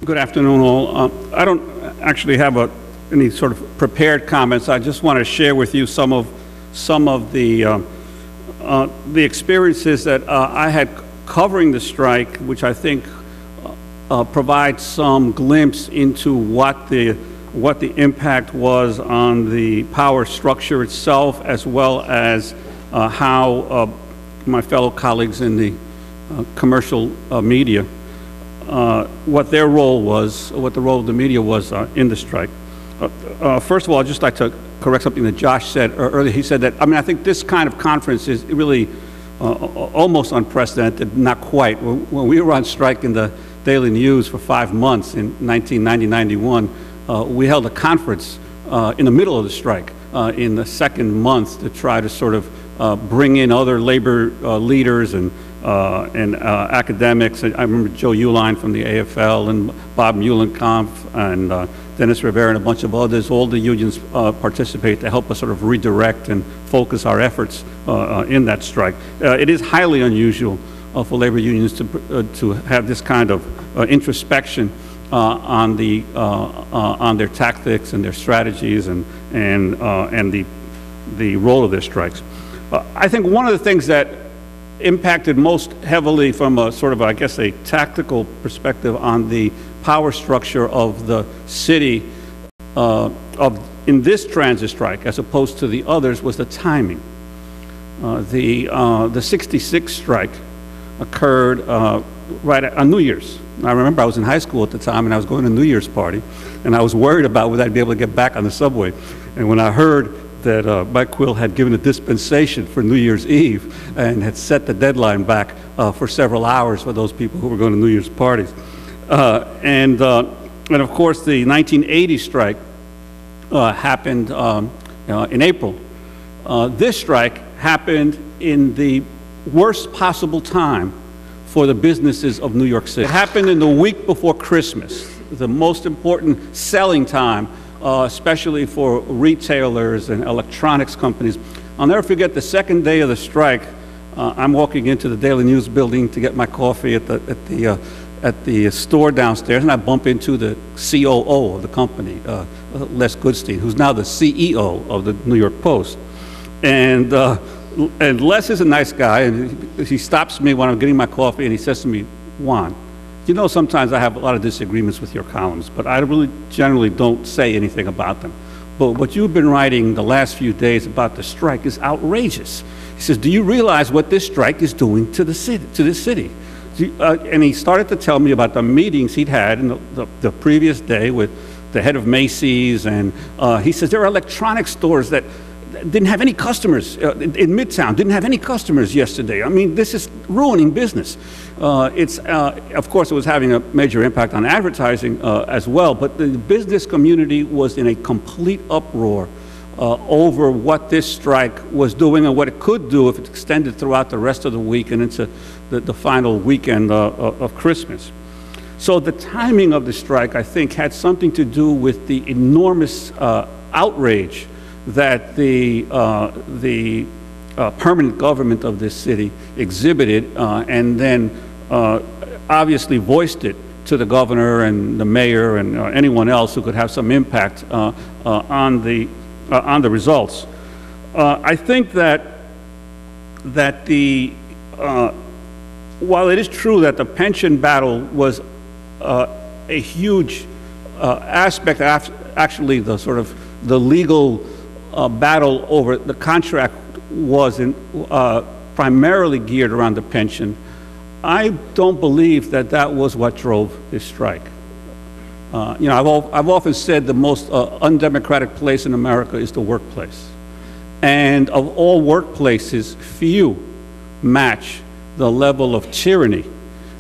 Good afternoon, all. I don't actually have any sort of prepared comments. I just want to share with you some of the experiences that I had covering the strike, which I think provides some glimpse into what the impact was on the power structure itself, as well as how my fellow colleagues in the commercial media, what their role was, what the role of the media was in the strike. First of all, I'd just like to correct something that Josh said earlier. He said that, I think this kind of conference is really almost unprecedented, not quite. When we were on strike in the Daily News for 5 months in 1990-91, we held a conference in the middle of the strike in the second month to try to sort of bring in other labor leaders and academics. I remember Joe Uline from the AFL and Bob Muhlenkampf and Dennis Rivera and a bunch of others. All the unions participated to help us sort of redirect and focus our efforts in that strike. It is highly unusual for labor unions to have this kind of introspection on their tactics and their strategies and the role of their strikes. I think one of the things that impacted most heavily from a sort of, I guess, a tactical perspective on the power structure of the city in this transit strike, as opposed to the others, was the timing. The 66 strike occurred right on New Year's. I remember I was in high school at the time, and I was going to a New Year's party, and I was worried about whether I'd be able to get back on the subway. And when I heard that Mike Quill had given a dispensation for New Year's Eve and had set the deadline back for several hours for those people who were going to New Year's parties. And of course, the 1980 strike happened in April. This strike happened in the worst possible time for the businesses of New York City. It happened in the week before Christmas, the most important selling time, especially for retailers and electronics companies. I'll never forget the second day of the strike. I'm walking into the Daily News building to get my coffee at the store downstairs, and I bump into the COO of the company, Les Goodstein, who's now the CEO of the New York Post. And Les is a nice guy, and he stops me when I'm getting my coffee, and he says to me, "Juan, you know, sometimes I have a lot of disagreements with your columns, but I really generally don't say anything about them. But what you've been writing the last few days about the strike is outrageous." He says, "Do you realize what this strike is doing to the city, to this city?" And he started to tell me about the meetings he'd had in the previous day with the head of Macy's, and he says there are electronic stores that didn't have any customers in Midtown, didn't have any customers yesterday. I mean, this is ruining business. Of course, it was having a major impact on advertising as well, but the business community was in a complete uproar over what this strike was doing and what it could do if it extended throughout the rest of the week and into the final weekend of Christmas. So the timing of the strike, I think, had something to do with the enormous outrage that the permanent government of this city exhibited, and then obviously voiced it to the governor and the mayor and anyone else who could have some impact on the results. I think that while it is true that the pension battle was a huge aspect, actually the sort of the legal battle over the contract was primarily geared around the pension, I don't believe that that was what drove this strike. You know, I've often said the most undemocratic place in America is the workplace. And of all workplaces, few match the level of tyranny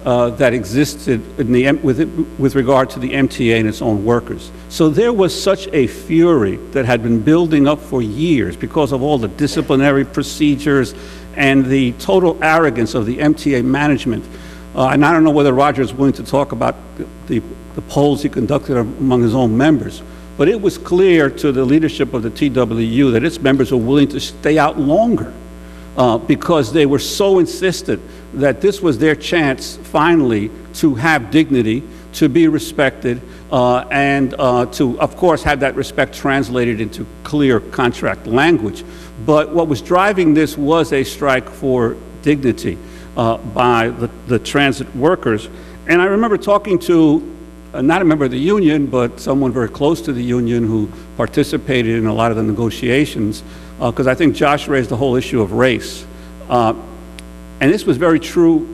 that existed with regard to the MTA and its own workers. So there was such a fury that had been building up for years because of all the disciplinary procedures and the total arrogance of the MTA management. And I don't know whether Roger is willing to talk about the polls he conducted among his own members, but it was clear to the leadership of the TWU that its members were willing to stay out longer because they were so insistent that this was their chance finally to have dignity, to be respected, and to, of course, have that respect translated into clear contract language. But what was driving this was a strike for dignity by the transit workers. And I remember talking to not a member of the union, but someone very close to the union who participated in a lot of the negotiations, because I think Josh raised the whole issue of race. And this was very true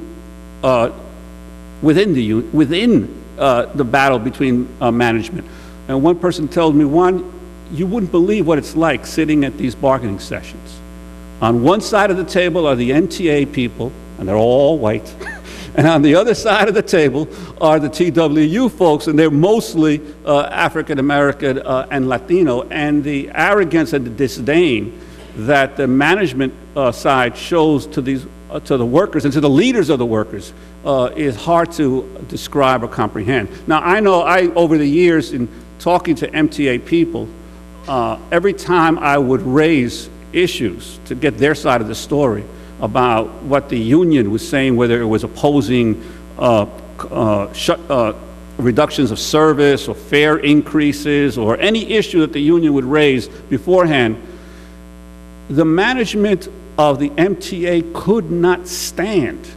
within the battle between management. And one person told me, Juan, you wouldn't believe what it's like sitting at these bargaining sessions. On one side of the table are the MTA people, and they're all white. And on the other side of the table are the TWU folks, and they're mostly African American and Latino. And the arrogance and the disdain that the management side shows to the workers and to the leaders of the workers is hard to describe or comprehend. Now, I know over the years in talking to MTA people, every time I would raise issues to get their side of the story about what the union was saying, whether it was opposing reductions of service or fare increases or any issue that the union would raise beforehand, the management of the MTA could not stand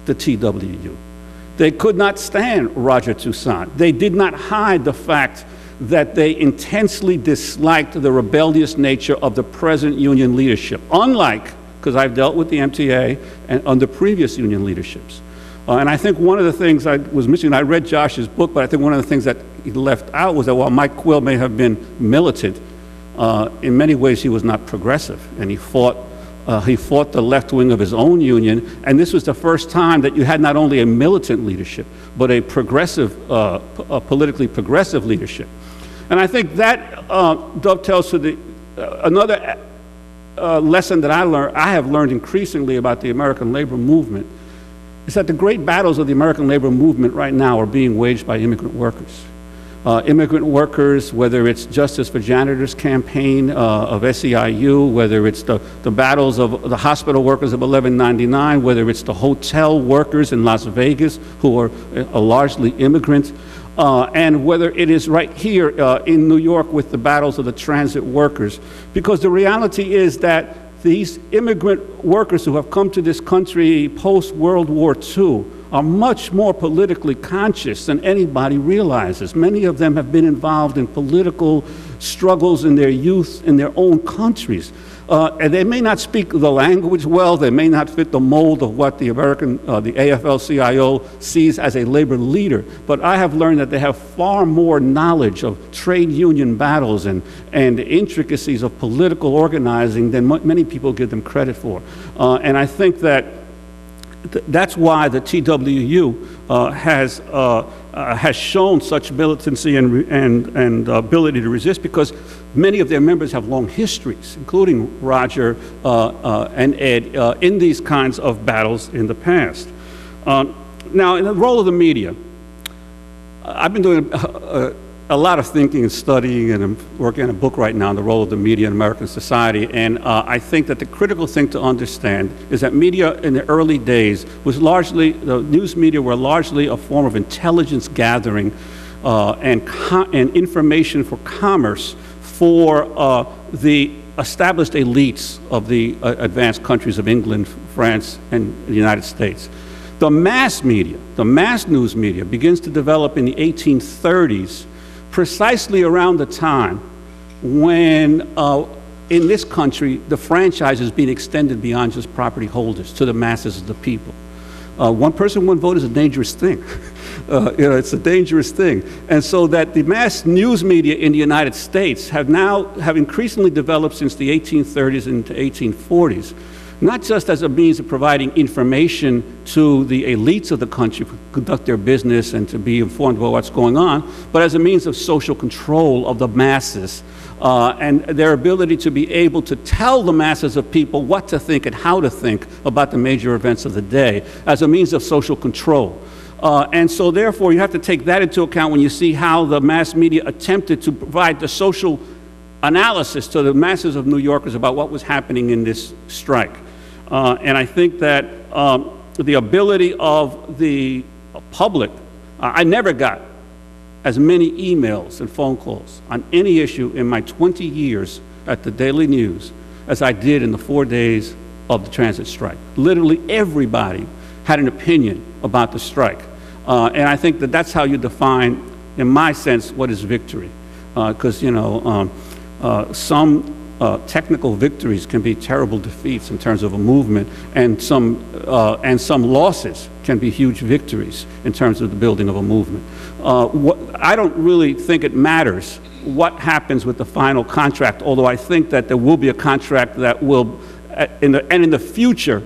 the TWU. They could not stand Roger Toussaint. They did not hide the fact that they intensely disliked the rebellious nature of the present union leadership, unlike, because I've dealt with the MTA and under previous union leaderships. And I think one of the things I was missing, I read Josh's book, but I think one of the things that he left out was that while Mike Quill may have been militant, in many ways he was not progressive, and he fought the left wing of his own union, and this was the first time that you had not only a militant leadership, but a progressive, politically progressive leadership. And I think that dovetails to another lesson that I have learned increasingly about the American labor movement is that the great battles of the American labor movement right now are being waged by immigrant workers. Immigrant workers, whether it's Justice for Janitors campaign of SEIU, whether it's the battles of the hospital workers of 1199, whether it's the hotel workers in Las Vegas who are largely immigrants, and whether it is right here in New York with the battles of the transit workers. Because the reality is that these immigrant workers who have come to this country post-World War II are much more politically conscious than anybody realizes. Many of them have been involved in political struggles in their youth in their own countries. And they may not speak the language well, they may not fit the mold of what the AFL-CIO sees as a labor leader, but I have learned that they have far more knowledge of trade union battles and the intricacies of political organizing than many people give them credit for. And I think that that's why the TWU has shown such militancy and ability to resist, because many of their members have long histories, including Roger and Ed, in these kinds of battles in the past. Now, in the role of the media, I've been doing a lot of thinking and studying, and I'm working on a book right now on the role of the media in American society. And I think that the critical thing to understand is that media in the early days was largely, the news media were largely a form of intelligence gathering and information for commerce for the established elites of the advanced countries of England, France, and the United States. The mass media, the mass news media, begins to develop in the 1830s, precisely around the time when in this country the franchise is being extended beyond just property holders to the masses of the people. One person, one vote is a dangerous thing. It's a dangerous thing. And so that the mass news media in the United States have increasingly developed since the 1830s into 1840s, not just as a means of providing information to the elites of the country to conduct their business and to be informed about what's going on, but as a means of social control of the masses and their ability to be able to tell the masses of people what to think and how to think about the major events of the day as a means of social control. And so therefore you have to take that into account when you see how the mass media attempted to provide the social analysis to the masses of New Yorkers about what was happening in this strike. And I think that the ability of the public, I never got as many emails and phone calls on any issue in my 20 years at the Daily News as I did in the 4 days of the transit strike. Literally everybody had an opinion about the strike. And I think that that's how you define, in my sense, what is victory. Because, you know, some technical victories can be terrible defeats in terms of a movement, and some losses can be huge victories in terms of the building of a movement. I don't really think it matters what happens with the final contract, although I think that there will be a contract that will, in the future,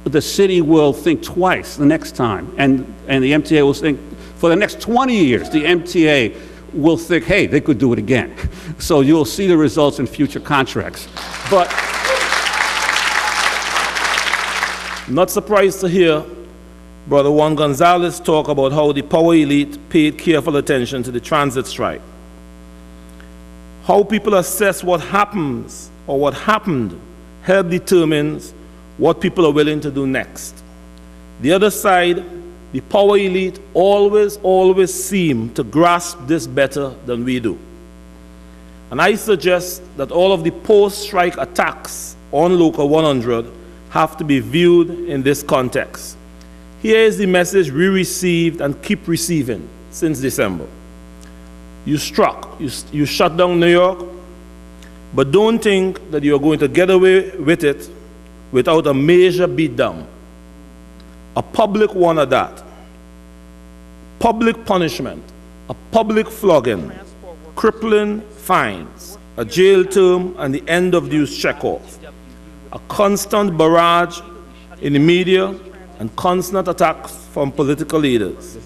the city will think twice the next time, and the MTA will think, for the next 20 years, the MTA will think, hey, they could do it again. So you'll see the results in future contracts. But not surprised to hear Brother Juan Gonzalez talk about how the power elite paid careful attention to the transit strike. How people assess what happens or what happened help determines what people are willing to do next. The other side, the power elite, always seem to grasp this better than we do. And I suggest that all of the post-strike attacks on Local 100 have to be viewed in this context. Here is the message we received and keep receiving since December. You struck, you shut down New York, but don't think that you're going to get away with it without a major beatdown. A public one at that. Public punishment, a public flogging, crippling fines, a jail term, and the end of use checkoff. A constant barrage in the media and constant attacks from political leaders.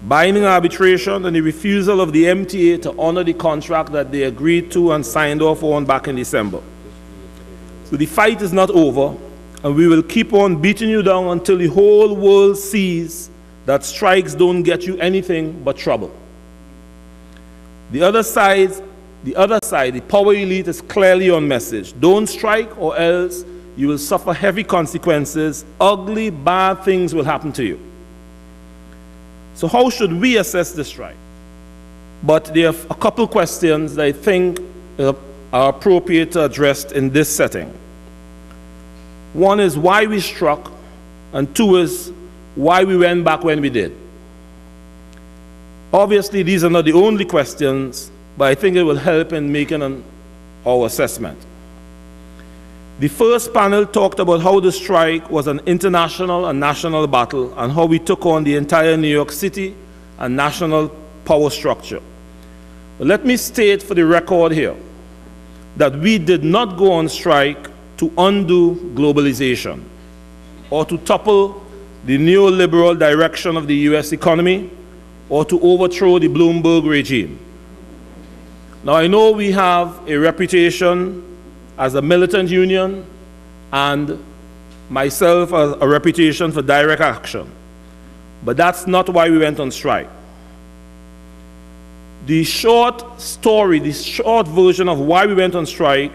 Binding arbitration and the refusal of the MTA to honor the contract that they agreed to and signed off on back in December. So the fight is not over, and we will keep on beating you down until the whole world sees that strikes don't get you anything but trouble. The other side, the power elite is clearly on message. Don't strike or else you will suffer heavy consequences. Ugly, bad things will happen to you. So how should we assess the strike? But there are a couple questions that I think are appropriate to address in this setting. One is why we struck, and two is why we went back when we did. Obviously, these are not the only questions, but I think it will help in making our assessment. The first panel talked about how the strike was an international and national battle and how we took on the entire New York City and national power structure. But let me state for the record here that we did not go on strike to undo globalization or to topple the neoliberal direction of the US economy or to overthrow the Bloomberg regime. Now, I know we have a reputation as a militant union, and myself as a reputation for direct action. But that's not why we went on strike. The short story, the short version of why we went on strike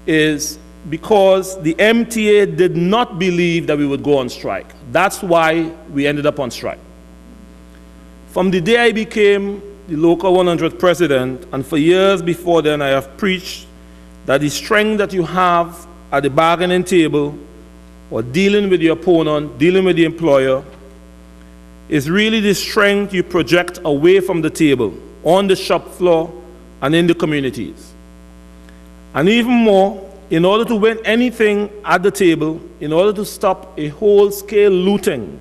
is because the MTA did not believe that we would go on strike. That's why we ended up on strike. From the day I became the Local 100 president, and for years before then, I have preached that the strength that you have at the bargaining table or dealing with your opponent, dealing with the employer, is really the strength you project away from the table, on the shop floor, and in the communities. And even more, in order to win anything at the table, in order to stop a whole-scale looting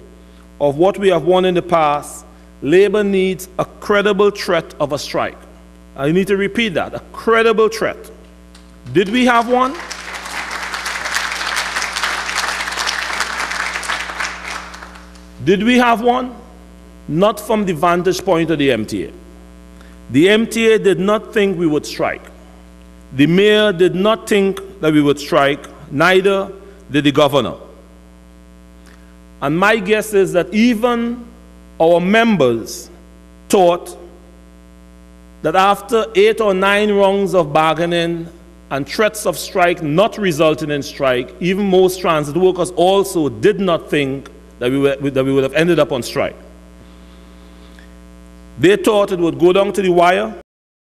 of what we have won in the past, labor needs a credible threat of a strike. I need to repeat that, a credible threat. Did we have one? Did we have one? Not from the vantage point of the MTA. The MTA did not think we would strike. The mayor did not think that we would strike, neither did the governor. And my guess is that even our members thought that after 8 or 9 rounds of bargaining and threats of strike not resulting in strike, even most transit workers also did not think that we would have ended up on strike. They thought it would go down to the wire,